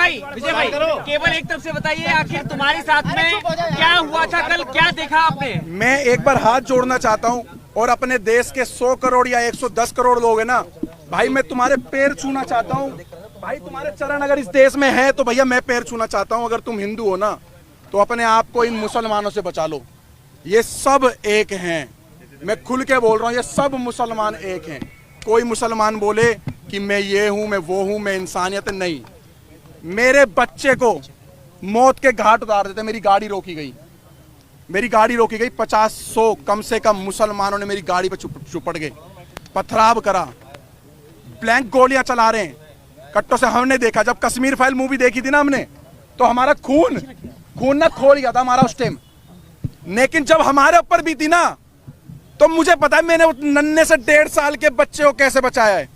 विजय भाई केवल एक तरफ से बताइए, आखिर तुम्हारे साथ में क्या हुआ था कल, क्या देखा आपने? मैं एक बार हाथ जोड़ना चाहता हूं और अपने देश के 100 करोड़ या 110 करोड़ लोग हैं ना भाई, मैं तुम्हारे पैर छूना चाहता हूं भाई, तुम्हारे चरण अगर इस देश में है तो भैया मैं पैर छूना चाहता हूं। अगर तुम हिंदू हो ना तो अपने आप को इन मुसलमानों से बचा लो। ये सब एक हैं, मैं खुल के बोल रहा हूं, ये सब मुसलमान एक हैं। कोई मुसलमान बोले कि मैं ये हूं, मैं वो हूं, मैं इंसानियत नहीं। मेरे बच्चे को मौत के घाट उतार देते, मेरी गाड़ी रोकी गई, मेरी गाड़ी रोकी गई, 50-100 कम से कम मुसलमानों ने मेरी गाड़ी पे चुपड़ गए, पथराव करा, ब्लैंक गोलियां चला रहे हैं कट्टों से। हमने देखा जब कश्मीर फाइल मूवी देखी थी ना हमने, तो हमारा खून ना खोल गया था हमारा उस टाइम। लेकिन जब हमारे ऊपर भी थी ना तो मुझे पता है मैंने नन्हे से 1.5 साल के बच्चे को कैसे बचाया है।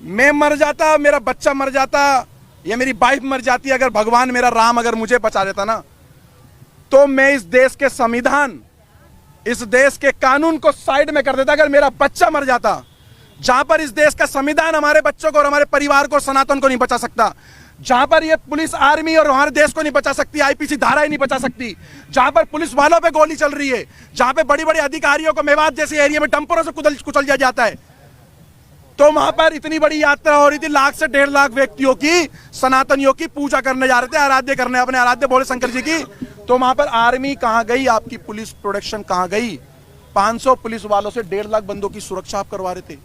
मैं मर जाता, मेरा बच्चा मर जाता, या मेरी वाइफ मर जाती, अगर भगवान मेरा राम अगर मुझे बचा देता ना, तो मैं इस देश के संविधान, इस देश के कानून को साइड में कर देता। अगर मेरा बच्चा मर जाता, जहां पर इस देश का संविधान हमारे बच्चों को और हमारे परिवार को, सनातन को नहीं बचा सकता, जहां पर ये पुलिस आर्मी और हमारे देश को नहीं बचा सकती, आईपीसी धारा ही नहीं बचा सकती, जहां पर पुलिस वालों पे गोली चल रही है, जहां पे बड़ी बड़ी अधिकारियों को मेवात जैसे एरिया में डंपरों से कुचल दिया जाता है, तो वहां पर इतनी बड़ी यात्रा हो रही थी, 1 से 1.5 लाख व्यक्तियों की, सनातनियों की पूजा करने जा रहे थे, आराध्य करने, अपने आराध्य भोले शंकर जी की। तो वहां पर आर्मी कहां गई, आपकी पुलिस प्रोटेक्शन कहां गई? 500 पुलिस वालों से 1.5 लाख बंदों की सुरक्षा आप करवा रहे थे।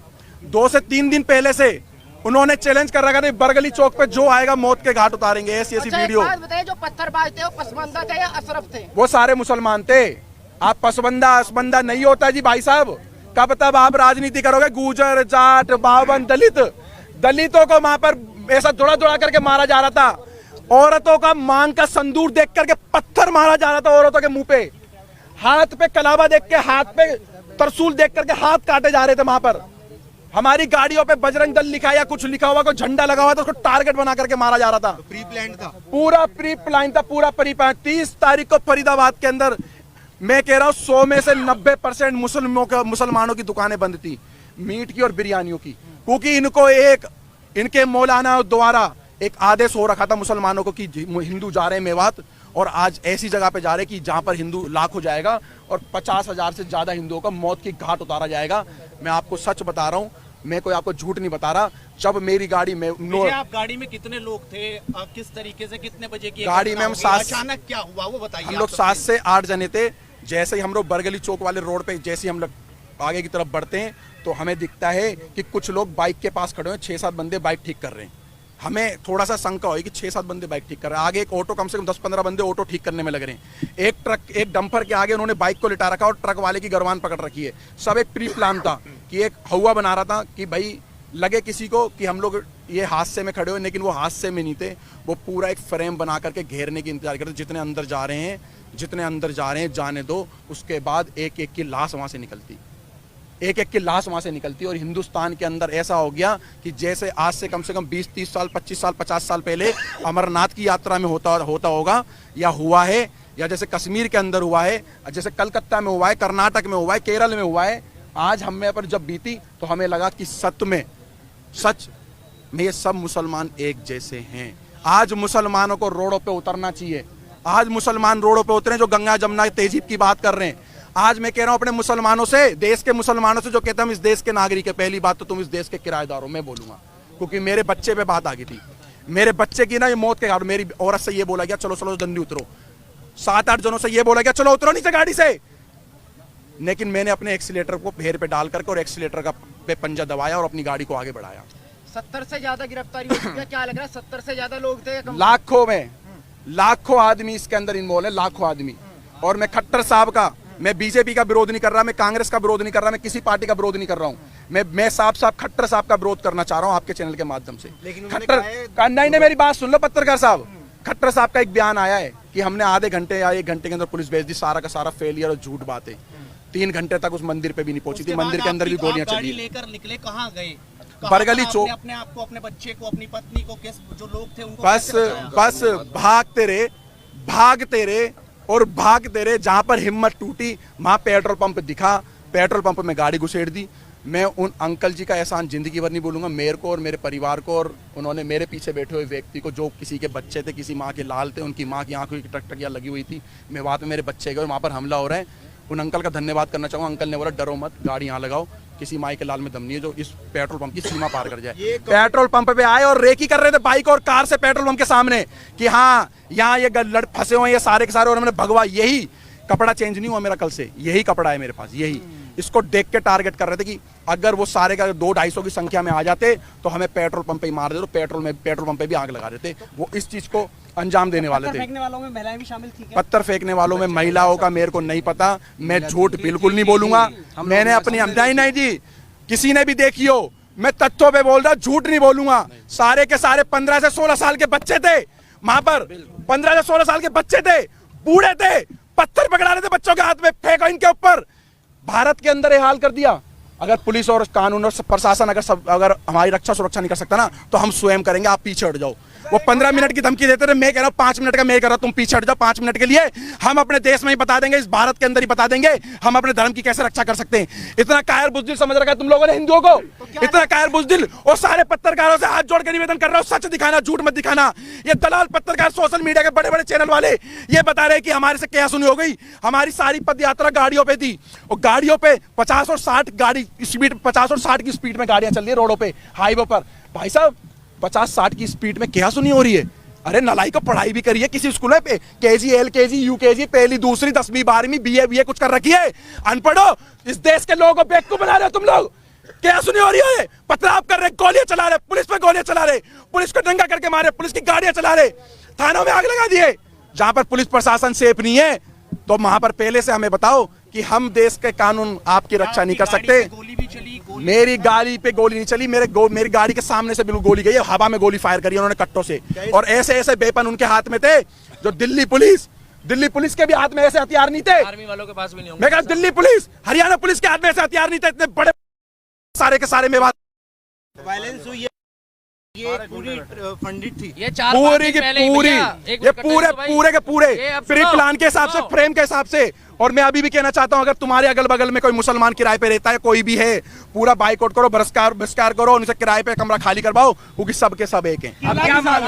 2 से 3 दिन पहले से उन्होंने चैलेंज कर रखा था, बरगली चौक पे जो आएगा मौत के घाट उतारेंगे। ऐसी वीडियो। बताइए, जो पत्थरबाज थे वो पसबंदा थे या अशरफ थे? वो सारे मुसलमान थे। आप पसबंदा नहीं होता जी भाई साहब। कब तब आप राजनीति करोगे? गुजर, जाट, बावन, दलितों को वहां पर ऐसा दौड़ा करके मारा जा रहा था। औरतों का मांग का संदूर देख करके पत्थर मारा जा रहा था औरतों के मुंह पे। हाथ पे कलावा देख के, हाथ पे तरसूल देख करके हाथ काटे जा रहे थे वहां पर। हमारी गाड़ियों पे बजरंग दल लिखा या कुछ लिखा हुआ, कोई झंडा लगा हुआ था, उसको टारगेट बना करके मारा जा रहा था। प्री प्लान था, पूरा प्री प्लान था, पूरा प्री प्लान। 30 तारीख को फरीदाबाद के अंदर मैं कह रहा हूं 100 में से 90% मुसलमानों की दुकानें बंद थी, मीट की और बिरयानियों की, क्योंकि इनको इनके मौलाना द्वारा एक आदेश हो रखा था मुसलमानों को कि हिंदू जा रहे हैं मेवात, और आज ऐसी जगह पे जा रहे हैं कि जहां पर हिंदू लाख हो जाएगा और 50,000 से ज्यादा हिंदुओं का मौत की घाट उतारा जाएगा। मैं आपको सच बता रहा हूं, मैं कोई आपको झूठ नहीं बता रहा। जब मेरी गाड़ी में आप गाड़ी में कितने लोग थे, किस तरीके से, कितने बजे की गाड़ी में हम अचानक क्या हुआ वो बताइए। हम लोग 7 से 8 जने थे। जैसे ही हम लोग बरगली चौक वाले रोड पे जैसे ही हम लोग आगे की तरफ बढ़ते हैं तो हमें दिखता है कि कुछ लोग बाइक के पास खड़े हैं, 6-7 बंदे बाइक ठीक कर रहे हैं। हमें थोड़ा सा शंका हुई कि 6-7 बंदे बाइक ठीक कर रहे हैं। आगे एक ऑटो, कम से कम 10-15 बंदे ऑटो ठीक करने में लग रहे हैं। एक ट्रक, एक डंपर के आगे उन्होंने बाइक को लिटा रखा और ट्रक वाले की गरवान पकड़ रखी है। सब एक प्री प्लान था कि एक हवा बना रहा था कि भाई लगे किसी को कि हम लोग ये हादसे में खड़े हो, लेकिन वो हादसे में नहीं थे। वो पूरा एक फ्रेम बना करके घेरने की इंतजार करते, जितने अंदर जा रहे हैं जाने दो। उसके बाद एक एक की लाश वहां से निकलती, और हिंदुस्तान के अंदर ऐसा हो गया कि जैसे आज से कम 20-30 साल, 25 साल, 50 साल पहले अमरनाथ की यात्रा में होता होगा या हुआ है, या जैसे कश्मीर के अंदर हुआ है, जैसे कलकत्ता में हुआ है, कर्नाटक में हुआ है, केरल में हुआ है। आज हमें पर जब बीती तो हमें लगा कि सच में ये सब मुसलमान एक जैसे हैं। आज मुसलमानों को रोडों पे उतरना चाहिए। आज मुसलमान रोडों पे उतरे जो गंगा जमुना तहजीब की बात कर रहे हैं। आज मैं कह रहा हूं अपने मुसलमानों से, देश के मुसलमानों से जो कहते हैं हम इस देश के नागरिक है, पहली बात तो तुम इस देश के किराएदार हो, मैं बोलूंगा, क्योंकि मेरे बच्चे पे बात आ गई थी। मेरे बच्चे की ना ये मौत के घाट, मेरी औरत से ये बोला गया चलो जल्दी उतरो, 7-8 जनों से ये बोला गया चलो उतरो नीचे गाड़ी से, लेकिन मैंने अपने एक्सीलेटर को पैर पे डाल करके और एक्सीलेटर का पे पंजा दबाया और अपनी गाड़ी को आगे बढ़ाया। 70 से ज्यादा गिरफ्तारी हुई है, क्या लग रहा है? 70 से ज्यादा लोग थे, लाखों आदमी इसके अंदर इन्वॉल्व है, लाखों आदमी। और मैं खट्टर साहब का, मैं बीजेपी का विरोध नहीं कर रहा, मैं कांग्रेस का विरोध नहीं कर रहा, मैं किसी पार्टी का विरोध नहीं कर रहा हूं। मैं साफ खट्टर साहब का विरोध करना चाह रहा हूं आपके चैनल के माध्यम से। खट्टर नहीं, मेरी बात सुन लो पत्रकार साहब। खट्टर साहब का एक बयान आया है कि हमने आधे घंटे या 1 घंटे के अंदर पुलिस भेज दी, सारा का सारा फेलियर और झूठ बात है। 3 घंटे तक उस मंदिर पे भी नहीं पहुंची थी, मंदिर के अंदर भी गोलियां चली। लेकर निकले, कहां गए? बरगली चौक। अपने आप को, अपने बच्चे को, अपनी पत्नी को, जो लोग थे उनको बस भागते रहे। जहां पर हिम्मत टूटी वहां पेट्रोल पंप दिखा, पेट्रोल पंप में गाड़ी घुसेड़ दी। मैं उन अंकल जी का एहसान जिंदगी भर नहीं भूलूंगा, मेरे को और मेरे परिवार को, और उन्होंने मेरे पीछे बैठे हुए व्यक्ति को, जो किसी के बच्चे थे, किसी माँ के लाल थे, उनकी माँ की आंखों की टकटकियाँ लगी हुई थी, मैं वहाँ पे मेरे बच्चे गए, वहाँ पर हमला हो रहा है, उन अंकल का धन्यवाद करना चाहूँगा। अंकल ने बोला डरो मत, गाड़ी यहाँ लगाओ, किसी माई के लाल में दम नहीं है जो इस पेट्रोल पंप की सीमा पार कर जाए। पेट्रोल पंप पे आए और रेकी कर रहे थे बाइक और कार से पेट्रोल पंप के सामने कि हाँ यहाँ ये फंसे हुए ये सारे के सारे, और मैंने भगवा, यही कपड़ा चेंज नहीं हुआ मेरा कल से, यही कपड़ा है मेरे पास, यही। इसको देख के टारगेट कर रहे थे कि अगर वो सारे का 200-250 की संख्या में आ जाते तो हमें पेट्रोल पंप पे ही मार देते, तो पेट्रोल पंप पे भी आग लगा देते। वो इस चीज को अंजाम देने वाले थे। पत्थर फेंकने वालों में महिलाएं भी शामिल थी क्या? पत्थर फेंकने वालों में महिलाओं का मेरे को नहीं पता, मैं झूठ बिल्कुल नहीं बोलूंगा। मैंने अपनी नहीं जी, किसी ने भी देखी हो, मैं तथ्यों पे बोल रहा, झूठ नहीं बोलूंगा। सारे के सारे 15 से 16 साल के बच्चे थे वहां पर, 15 से 16 साल के बच्चे थे, बूढ़े थे, पत्थर पकड़ा रहे थे बच्चों के हाथ में, फेंको इनके ऊपर। भारत के अंदर ये हाल कर दिया। अगर पुलिस और कानून और प्रशासन अगर हमारी रक्षा सुरक्षा नहीं कर सकता ना, तो हम स्वयं करेंगे, आप पीछे हट जाओ। वो 15 मिनट की धमकी देते थे, मैं कह रहा हूँ 5 मिनट का मैं कह रहा हूँ, तुम पीछे हट जाओ 5 मिनट के लिए। हम अपने देश में ही बता देंगे, इस भारत के अंदर ही बता देंगे हम अपने धर्म की कैसे रक्षा कर सकते हैं। इतना कायर बुजदिल समझ रखा है तुम लोगों ने हिंदुओं को, इतना कायर बुजदिल। और सारे पत्रकारों से हाथ जोड़ के निवेदन कर रहा हूँ, सच दिखाना, झूठ मत दिखाना। ये दलाल पत्रकार, सोशल मीडिया के बड़े बड़े चैनल वाले ये बता रहे कि हमारे से क्या सुनी हो गई। हमारी सारी पद यात्रा गाड़ियों पे थी, और गाड़ियों पे 50 और 60 गाड़ी स्पीड, 50 और 60 की स्पीड में गाड़ियां चल रही है रोडों पे, हाईवे पर। भाई साहब 50-60 की स्पीड में क्या सुनी हो रही है? अरे नलाई को पढ़ाई भी करिए किसी स्कूल में, केजी, एलकेजी, यूकेजी, पहली, दूसरी, 10वीं, 12वीं, बीए कुछ कर रखी है। अनपढ़ो, इस देश के लोगों को बेवकूफ बना रहे हो तुम लोग। क्या सुनी हो रही है? पथराव कर रहे, गोलियां चला रहे, पुलिस पे गोलियां चला रहे, पुलिस को दंगा करके मारे, पुलिस की गाड़ियां चला रहे, थानों में आग लगा दिए। जहां पर पुलिस प्रशासन सेफ नहीं है, तो वहां पर पहले से हमें बताओ कि हम देश के कानून आपकी रक्षा नहीं कर सकते। गोली भी चली, मेरी गाड़ी पे गोली नहीं चली, मेरी गाड़ी के सामने से बिल्कुल गोली गई है, हवा में गोली फायर करी उन्होंने कट्टों से। और ऐसे ऐसे वेपन उनके हाथ में थे, जो दिल्ली पुलिस के भी हाथ में ऐसे हथियार नहीं थे, आर्मी वालों के पास भी नहीं होंगे। मैं कहा दिल्ली पुलिस, हरियाणा पुलिस के हाथ में ऐसे हथियार नहीं थे, इतने बड़े सारे के सारे में बात वायलेंस हुई है, ये पूरी फंडित थी, ये 4 पूरी की पूरी, ये पूरे के पूरे प्री प्लान के हिसाब से, फ्रेम के हिसाब से। और मैं अभी भी कहना चाहता हूं, अगर तुम्हारे अगल बगल में कोई मुसलमान किराए पे रहता है, कोई भी है, पूरा बाइकआउट करो, बहिष्कार करो, उनसे किराए पे कमरा खाली करवाओ, क्योंकि सबके सब एक हैं। अब क्या मांग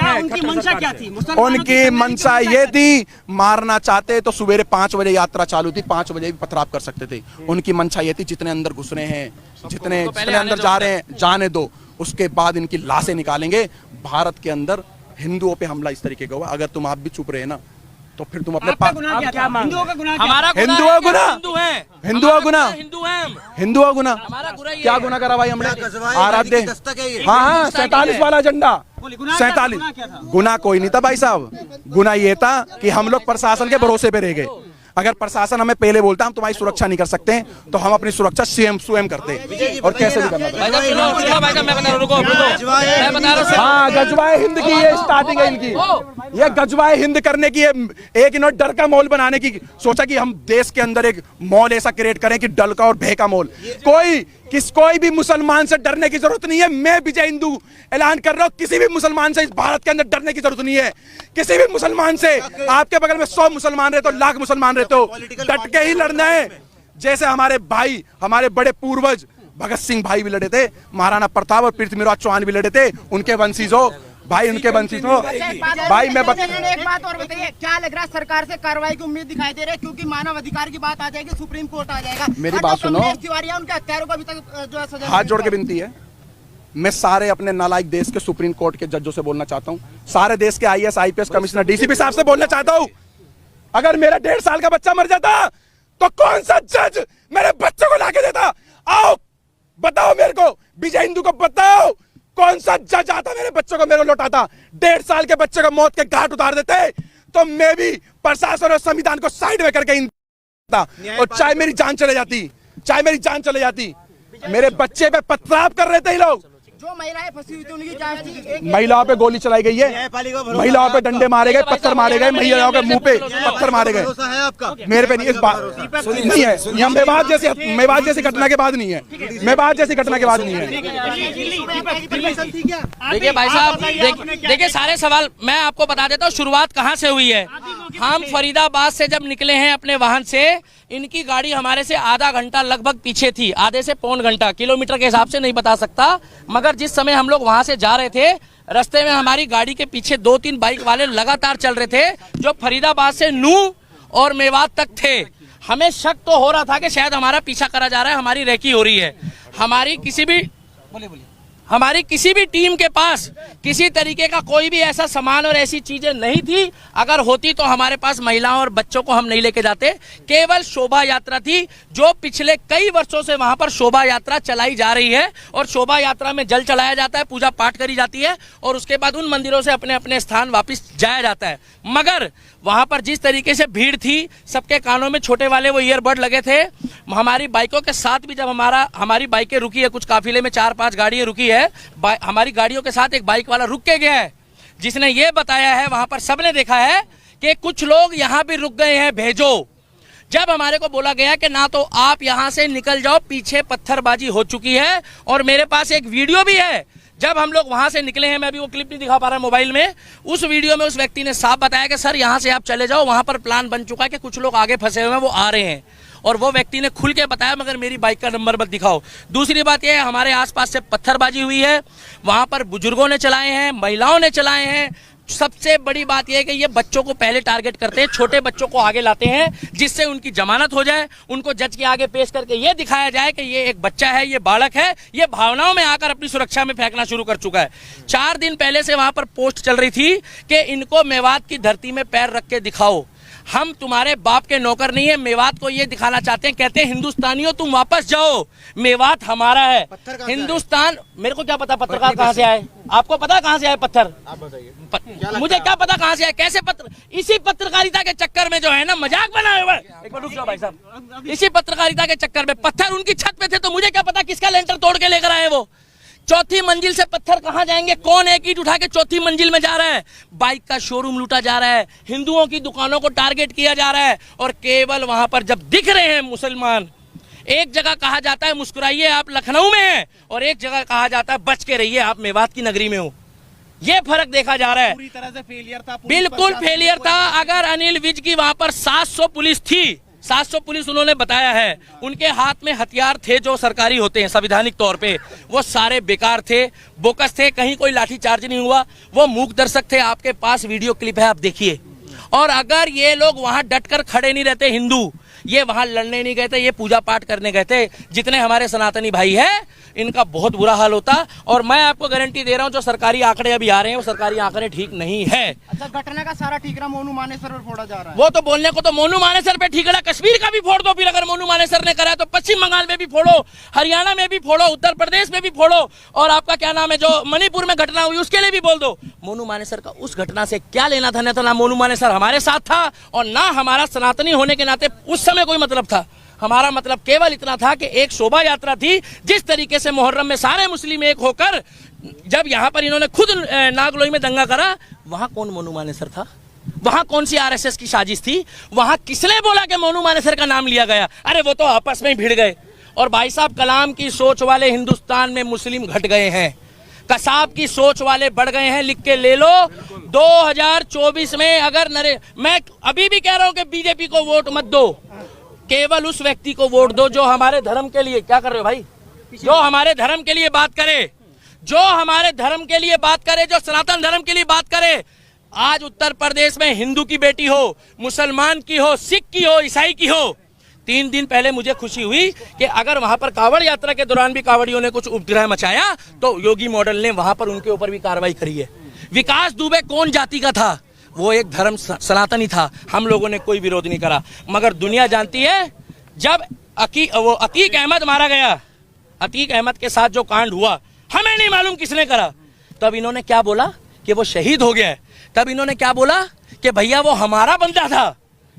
है? उनकी मंशा क्या थी? उनकी मंशा ये थी, मारना चाहते तो सवेरे 5 बजे यात्रा चालू थी, 5 बजे भी पथराव कर सकते थे। उनकी मंशा ये थी, जितने अंदर घुस रहे हैं, जितने अंदर जा रहे हैं, जाने दो, उसके बाद इनकी लाशें निकालेंगे। भारत के अंदर हिंदुओं पे हमला इस तरीके का हुआ, अगर तुम आप भी चुप रहे ना, तो फिर तुम अपने क्या मांग? हिंदुओं का गुनाह, हमारा हिंदुओं गुना, हिंदुओं गुना, हिंदुओं गुना, क्या गुना करा भाई हमने? आराध्य, हाँ 47 वाला झंडा, 47 गुना कोई नहीं था भाई साहब। गुना ये था कि हम लोग प्रशासन के भरोसे पे रह गए। अगर प्रशासन हमें पहले बोलता हम तुम्हारी सुरक्षा नहीं कर सकते, तो हम अपनी सुरक्षा स्वयं करते, और कैसे भी करना। हाँ, गजवाए हिंद की ये स्टार्टिंग है इनकी, ये गजवाए हिंद करने की, एक इन्होंने डर का मॉल बनाने की सोचा कि हम देश के अंदर एक मॉल ऐसा क्रिएट करें कि डर का और भय का मॉल। कोई भी मुसलमान से डरने की जरूरत नहीं है। मैं विजय हिंदू ऐलान कर रहा हूँ, किसी भी मुसलमान से इस भारत के अंदर डरने की जरूरत नहीं है। किसी भी मुसलमान से, आपके बगल में 100 मुसलमान रहते हो, लाख मुसलमान रहते हो, डट के ही लड़ना है। जैसे हमारे भाई, हमारे बड़े पूर्वज भगत सिंह भाई भी लड़े थे, महाराणा प्रताप और पृथ्वीराज चौहान भी लड़े थे, उनके वंशीज हो भाई, उनके वंशीज हो भाई। मैं एक बात और बताइए, क्या लग रहा है सरकार से कार्रवाई की उम्मीद दिखाई दे रही है? क्योंकि मानव अधिकार की बात आ जाएगी, सुप्रीम कोर्ट आ जाएगा। मेरी बात सुनो, उनके हत्यारों को अभी तक जो है सजा, हाथ जोड़ के विनती है, मैं सारे अपने नालायक देश के सुप्रीम कोर्ट के जजों से बोलना चाहता हूँ, सारे देश के IAS IPS कमिश्नर DCP साहब से बोलना चाहता हूँ, अगर मेरा 1.5 साल का बच्चा मर जाता तो कौन सा जज मेरे बच्चे को लाके देता? आओ बताओ मेरे को, विजय हिंदू को बताओ, कौन सा जज आता मेरे बच्चों को मेरे को लौटाता? 1.5 साल के बच्चे को मौत के घाट उतार देते, तो मैं भी प्रशासन और संविधान को साइड में करके और चाहे मेरी जान चले जाती, मेरे बच्चे पे पथराव कर रहे थे ये लोग। जो महिलाएं फंसी हुई थी उनकी जांच, महिलाओं पे गोली चलाई गई है, महिलाओं पे डंडे मारे गए, पत्थर मारे गए, महिलाओं के मुंह पे पत्थर मारे गए। मेरे पे नहीं, इस बात नहीं है, यह मेवात जैसी घटना के बाद नहीं है, मेवात जैसी घटना के बाद नहीं है। देखिए भाई साहब, देखिए सारे सवाल मैं आपको बता देता हूँ, शुरुआत कहाँ से हुई है। हम फरीदाबाद से जब निकले हैं अपने वाहन से, इनकी गाड़ी हमारे से आधा घंटा लगभग पीछे थी, आधे से पौन घंटा, किलोमीटर के हिसाब से नहीं बता सकता, मगर जिस समय हम लोग वहां से जा रहे थे, रास्ते में हमारी गाड़ी के पीछे 2-3 बाइक वाले लगातार चल रहे थे, जो फरीदाबाद से नूह और मेवात तक थे। हमें शक तो हो रहा था कि शायद हमारा पीछा करा जा रहा है, हमारी रेकी हो रही है। हमारी किसी भी टीम के पास किसी तरीके का कोई भी ऐसा सामान और ऐसी चीजें नहीं थी। अगर होती तो हमारे पास महिलाओं और बच्चों को हम नहीं लेके जाते। केवल शोभा यात्रा थी, जो पिछले कई वर्षों से वहां पर शोभा यात्रा चलाई जा रही है, और शोभा यात्रा में जल चढ़ाया जाता है, पूजा पाठ करी जाती है, और उसके बाद उन मंदिरों से अपने अपने स्थान वापस जाया जाता है। मगर वहां पर जिस तरीके से भीड़ थी, सबके कानों में छोटे वाले वो ईयरबड लगे थे। हमारी बाइकों के साथ भी जब हमारी बाइकें रुकी है, कुछ काफिले में 4-5 गाड़ियां रुकी है, हमारी गाड़ियों के साथ एक बाइक वाला रुक के गया है, जिसने ये बताया है, वहां पर सबने देखा है कि कुछ लोग यहाँ भी रुक गए हैं, भेजो। जब हमारे को बोला गया कि ना तो आप यहाँ से निकल जाओ, पीछे पत्थरबाजी हो चुकी है, और मेरे पास एक वीडियो भी है जब हम लोग वहां से निकले हैं, मैं अभी वो क्लिप नहीं दिखा पा रहा मोबाइल में। उस वीडियो में उस व्यक्ति ने साफ बताया कि सर यहाँ से आप चले जाओ, वहां पर प्लान बन चुका है कि कुछ लोग आगे फंसे हुए हैं, वो आ रहे हैं, और वो व्यक्ति ने खुल के बताया, मगर मेरी बाइक का नंबर मत दिखाओ। दूसरी बात यह है, हमारे आसपास से पत्थरबाजी हुई है, वहां पर बुजुर्गों ने चलाए हैं, महिलाओं ने चलाए हैं। सबसे बड़ी बात यह है कि ये बच्चों को पहले टारगेट करते हैं, छोटे बच्चों को आगे लाते हैं, जिससे उनकी जमानत हो जाए, उनको जज के आगे पेश करके ये दिखाया जाए कि ये एक बच्चा है, ये बालक है, ये भावनाओं में आकर अपनी सुरक्षा में फेंकना शुरू कर चुका है। 4 दिन पहले से वहां पर पोस्ट चल रही थी कि इनको मेवात की धरती में पैर रख के दिखाओ, हम तुम्हारे बाप के नौकर नहीं है। मेवात को ये दिखाना चाहते हैं, कहते हैं हिंदुस्तानियों तुम वापस जाओ, मेवात हमारा है। हिंदुस्तान, मेरे को क्या पता पत्रकार कहाँ से आए, आपको पता कहाँ से आए पत्थर? आप बताइए। मुझे क्या पता कहाँ से आए, कैसे पत्र, इसी पत्रकारिता के चक्कर में जो है ना मजाक बनाए हुए, एक मिनट रुक जाओ भाई साहब, इसी पत्रकारिता के चक्कर में पत्थर उनकी छत पे थे, तो मुझे क्या पता किसका लेंटर तोड़ के लेकर आए वो। 4थी मंजिल से पत्थर कहां जाएंगे, कौन एक ईंट उठा के 4थी मंजिल में जा रहा है? बाइक का शोरूम लूटा जा रहा है, हिंदुओं की दुकानों को टारगेट किया जा रहा है, और केवल वहां पर जब दिख रहे हैं मुसलमान, एक जगह कहा जाता है मुस्कुराइए आप लखनऊ में हैं, और एक जगह कहा जाता है बच के रहिए आप मेवात की नगरी में हो। ये फर्क देखा जा रहा है। पूरी तरह से फेलियर था, बिल्कुल फेलियर था। अगर अनिल विज की वहां पर 700 पुलिस थी, 700 पुलिस उन्होंने बताया है, उनके हाथ में हथियार थे जो सरकारी होते हैं संवैधानिक तौर पे, वो सारे बेकार थे, बोकस थे, कहीं कोई लाठी चार्ज नहीं हुआ, वो मूक दर्शक थे। आपके पास वीडियो क्लिप है, आप देखिए। और अगर ये लोग वहां डटकर खड़े नहीं रहते, हिंदू ये वहां लड़ने नहीं गए थे, ये पूजा पाठ करने गए थे, जितने हमारे सनातनी भाई हैं इनका बहुत बुरा हाल होता। और मैं आपको गारंटी दे रहा हूं, जो सरकारी आंकड़े अभी आ रहे हैं वो सरकारी आंकड़े ठीक नहीं है। अच्छा, घटना का सारा ठीकरा मोनू मानेसर पर फोड़ा जा रहा है। वो तो बोलने को तो मोनू मानेसर पे ठीकरा कश्मीर का भी फोड़ दो, फिर अगर मोनू मानेसर ने करा है तो पश्चिम बंगाल में भी फोड़ो, हरियाणा में भी फोड़ो, उत्तर प्रदेश में भी फोड़ो, और आपका क्या नाम है जो मणिपुर में घटना हुई उसके लिए भी बोल दो। मोनू मानेसर का उस घटना से क्या लेना था? ना मोनू मानेसर हमारे साथ था, और ना हमारा सनातनी होने के नाते उस समय कोई मतलब था। हमारा मतलब केवल इतना था कि एक शोभा यात्रा थी। जिस तरीके से मुहर्रम में सारे मुस्लिम एक होकर, जब यहाँ पर इन्होंने खुद नागलोई में दंगा करा, वहां कौन मोनू मानेसर था? वहां कौन सी आरएसएस की साजिश थी? वहां किसने बोला कि मोनू मानेसर का नाम लिया गया? अरे वो तो आपस में ही भिड़ गए। और भाई साहब, कलाम की सोच वाले हिंदुस्तान में मुस्लिम घट गए हैं, कसाब की सोच वाले बढ़ गए हैं। लिख के ले लो, 2024 में अगर मैं अभी भी कह रहा हूं कि बीजेपी को वोट मत दो, केवल उस व्यक्ति को वोट दो जो हमारे धर्म के लिए, क्या कर रहे हो भाई, जो हमारे धर्म के लिए बात करे, जो हमारे धर्म के लिए बात करे, जो सनातन धर्म के लिए बात करे। आज उत्तर प्रदेश में हिंदू की बेटी हो, मुसलमान की हो, सिख की हो, ईसाई की हो। 3 दिन पहले मुझे खुशी हुई कि अगर वहां पर कांवड़ यात्रा के दौरान भी कांवड़ियों ने कुछ उपद्रव मचाया तो योगी मॉडल ने वहां पर उनके ऊपर भी कार्रवाई करी है। विकास दुबे कौन जाति का था? वो एक धर्म सनातनी था, हम लोगों ने कोई विरोध नहीं करा। मगर दुनिया जानती है, जब अतीक अहमद मारा गया, अतीक अहमद के साथ जो कांड हुआ, हमें नहीं मालूम किसने करा, तब इन्होंने क्या बोला कि वो शहीद हो गया है। तब इन्होंने क्या बोला कि भैया वो हमारा बंदा था।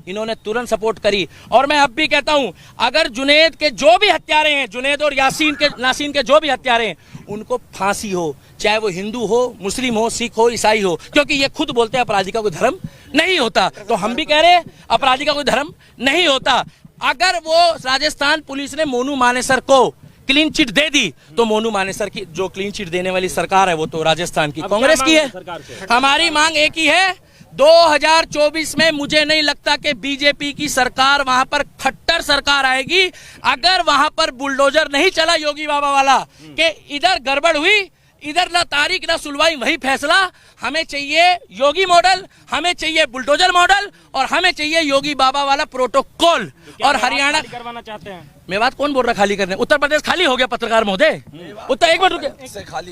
इन्होंने तुरंत सपोर्ट करी। और मैं अब भी कहता हूं, अगर जुनैद के जो भी हत्यारे हैं, जुनैद और नासीन के जो भी हत्यारे हैं, उनको फांसी हो, चाहे वो हिंदू हो, मुस्लिम हो, सिख हो, ईसाई हो, क्योंकि ये खुद बोलते हैं अपराधी का कोई धर्म नहीं होता। तो हम भी कह रहे हैं अपराधी का कोई धर्म नहीं होता। अगर वो राजस्थान पुलिस ने मोनू मानेसर को क्लीन चिट दे दी, तो मोनू मानेसर की जो क्लीन चिट देने वाली सरकार है वो तो राजस्थान की कांग्रेस की है। हमारी मांग एक ही है, 2024 में मुझे नहीं लगता कि बीजेपी की सरकार वहां पर खट्टर सरकार आएगी। अगर वहां पर बुलडोजर नहीं चला योगी बाबा वाला कि इधर गड़बड़ हुई, इधर ना तारीख ना सुनवाई, वही फैसला। हमें चाहिए योगी मॉडल, हमें चाहिए बुलडोजर मॉडल, और हमें चाहिए योगी बाबा वाला प्रोटोकॉल। और हरियाणा करवाना चाहते हैं। मेवात कौन बोल रहा खाली करने? उत्तर प्रदेश खाली हो गया पत्रकार महोदय। उत्तर एक मिनट रुकिए,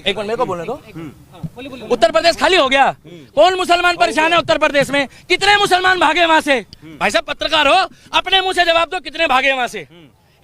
एक मिनट मेरे को बोलने दो। उत्तर प्रदेश खाली हो गया। कौन मुसलमान परेशान है उत्तर प्रदेश में? कितने मुसलमान भागे वहां से? भाई साहब पत्रकार हो, अपने मुंह से जवाब दो, कितने भागे वहां से?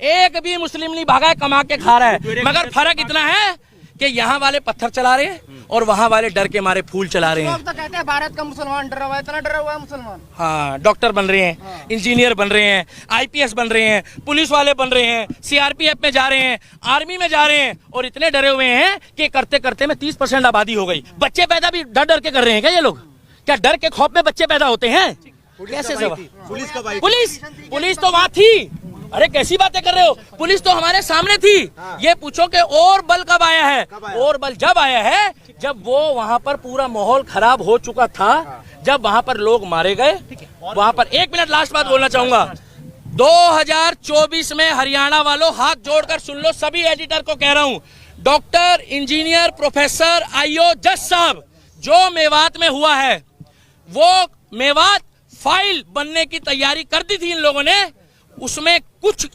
एक भी मुस्लिम नहीं भागा है, कमा के खा रहा है। मगर फर्क इतना है कि यहाँ वाले पत्थर चला रहे हैं और वहाँ वाले डर के मारे फूल चला रहे हैं। लोग तो कहते हैं भारत का मुसलमान डरा हुआ है, इतना डरा हुआ है मुसलमान। हाँ, डॉक्टर बन रहे हैं, इंजीनियर बन रहे हैं, आईपीएस बन रहे हैं, पुलिस वाले बन रहे हैं, सीआरपीएफ में जा रहे हैं, आर्मी में जा रहे हैं, और इतने डरे हुए हैं कि करते करते में 30% आबादी हो गई। बच्चे पैदा भी डर डर के कर रहे हैं क्या ये लोग? क्या डर के खौफ में बच्चे पैदा होते हैं? कैसे सब? पुलिस तो वहां थी। अरे कैसी बातें कर रहे हो? पुलिस तो हमारे सामने थी। ये पूछो कि और बल कब आया है? और बल जब आया है जब वो वहां पर पूरा माहौल खराब हो चुका था, जब वहां पर लोग मारे गए। वहां पर एक मिनट लास्ट बात बोलना चाहूंगा। 2024 में हरियाणा वालों हाथ जोड़कर सुन लो, सभी एडिटर को कह रहा हूं, डॉक्टर, इंजीनियर, प्रोफेसर, आईओ, जज साहब, जो मेवात में हुआ है वो मेवात फाइल बनने की तैयारी कर दी थी इन लोगों ने, उसमें कुछ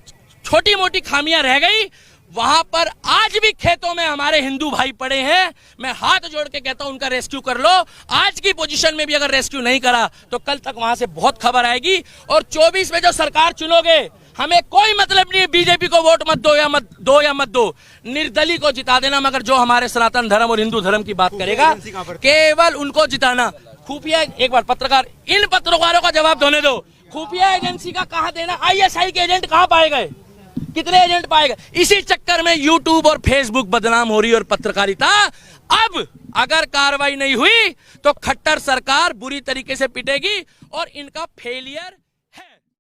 छोटी मोटी खामियां रह गई। वहां पर आज भी खेतों में हमारे हिंदू भाई पड़े हैं। मैं हाथ जोड़ के कहता हूं उनका रेस्क्यू कर लो। आज की पोजीशन में भी अगर रेस्क्यू नहीं करा तो कल तक वहां से बहुत खबर आएगी। और 24 में जो सरकार चुनोगे, हमें कोई मतलब नहीं है बीजेपी को वोट मत दो या मत दो, निर्दलीय को जिता देना। मगर जो हमारे सनातन धर्म और हिंदू धर्म की बात करेगा, केवल उनको जिताना। खुफिया, एक बार पत्रकार, इन पत्रकारों का जवाब देने दो, खुफिया एजेंसी का कहां देना? आईएसआई के एजेंट कहां पाए गए? कितने एजेंट पाए गए? इसी चक्कर में यूट्यूब और फेसबुक बदनाम हो रही है और पत्रकारिता। अब अगर कार्रवाई नहीं हुई तो खट्टर सरकार बुरी तरीके से पिटेगी और इनका फेलियर